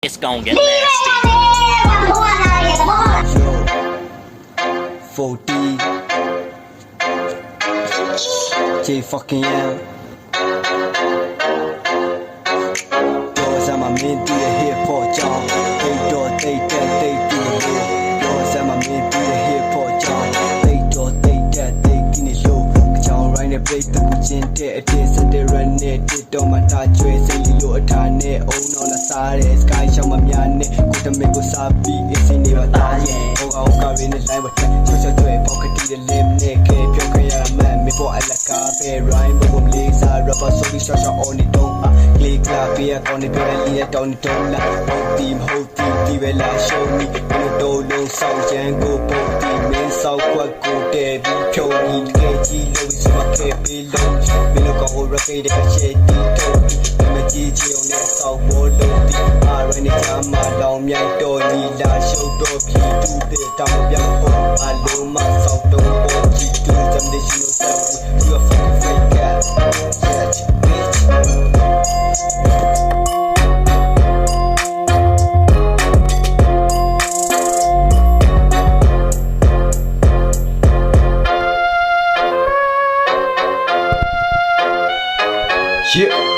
It's gonna get nasty. 40 J fucking yeah. Doors I'm a main to the hip hop job. They do they do the doors I'm a main to the hip hop job. They do they in the low. John right the break the chin te a day so they run it did do my touch way say you a tane oh no la sare sky show my myan ko to me ko sabi is in the ta ye oh ka in the line but so to a pocket the lim ne ke pyo ke ya man me for ala ka be rhyme bo ble sa rubber so short on it don't click la be a on the be down la whole team be la show me no do no sao jan go bo team me sao kwat ko te bi phyo ni ke ji lo so ma ke be lo me no ko ho ra ke de ka che ti to me ji ji on ne sao bo lo ti a right ne cha ma long myai to ni la show to phi tu de ta mo bya ho a lo ma sao to bo ji tu some de shi no sao you a fucking fake cat yeah bitch yeah.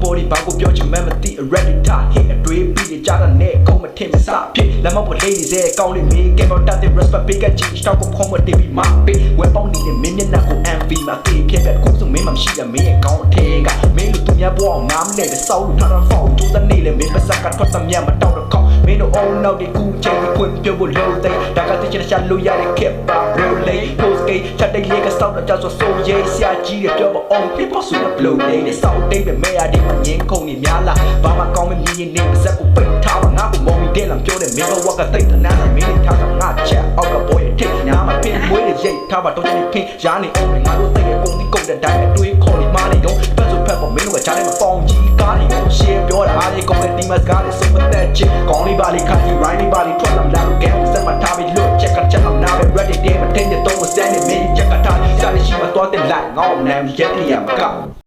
Body ဘာကိုပြောချင်မှမသိ ready time hit အတွေးပြီးကြတာနဲ့ခုံမထင်မစဖြစ်လမ်းမပေါ်လေးနေစေကောင်းလေးမေးကဲတော့တတ်တဲ့ respect ပေးကကြည့်တောက်ကိုခုံမတေးပြီးမပေးဝဲပေါင်းနေတဲ့မင်းမျက်နှာကို MV မှာတေးဖြစ်တဲ့ခုစုံမင်းမရှိတဲ့မင်းရဲ့ကောင်းအထဲကမင်းတို့သူများဘောအောင်ငါမနဲ့စောက်လို့ထားတော့ဖောက်တူတဲ့နေလေမင်းပါစကထွက်တဲ့မြတ်မတောက်တော့ကောင်းမင်းတို့ all now ဒီကူချင်ဖွင့်ပြောဖို့လို့တဲ့ဒါကတချင်ချလို့ရတဲ့ keep up relay post gate ချက်တဲ့လေးကစောက်တော့ကြဆိုဆိုရေးဆရာကြီးတွေပြောပါအောင် hip hop ဆိုတဲ့ blow day နဲ့စောက်တိတ်ပဲမဲရတဲ့ငင်းခုံနေများလားဘာမှကောင်းမမြင်ရင်နေပါစက်ကိုပိတ်ထားပါငါ့ကိုမုံမိတဲ့လမ်းပြောတဲ့မင်းတို့ဝက်ကတိတ်တနာနဲ့မင်းတို့ထားတာငါချက်အောက်ကဘောရဲ့ထိတ်ညာမှာပင်မွေးတဲ့ရိတ်ထားပါတော့ချင်ဖင်းရားနေအောင်ငါတို့တိတ်ရဲ့ကုန်ဒီကုန်တဲ့တိုင်းနဲ့တွေးခေါ်နေမှနေတော့ဖက်ဆိုဖက်ပေါ်မင်းတို့ကကြားထဲမှာပေါင်ကြီးကားနေကိုရှင်းပြောတာအားလေးကုန်တဲ့ဒီမတ်ကားလေးစုံမသက်ချစ်ကောင်းလေးပါလေးခါကြီး right လေးပါလေးထွက်လာလာလို့ကဲစက်မှာထားပြီးလို့ချက်ကချက်အောင်နားပဲ ready day မတင်တဲ့တော့စမ်းနေမင်းချက်ကထားစားနေရှိမှတော့တဲ့လိုက်ငေါ့နားရက်တရမက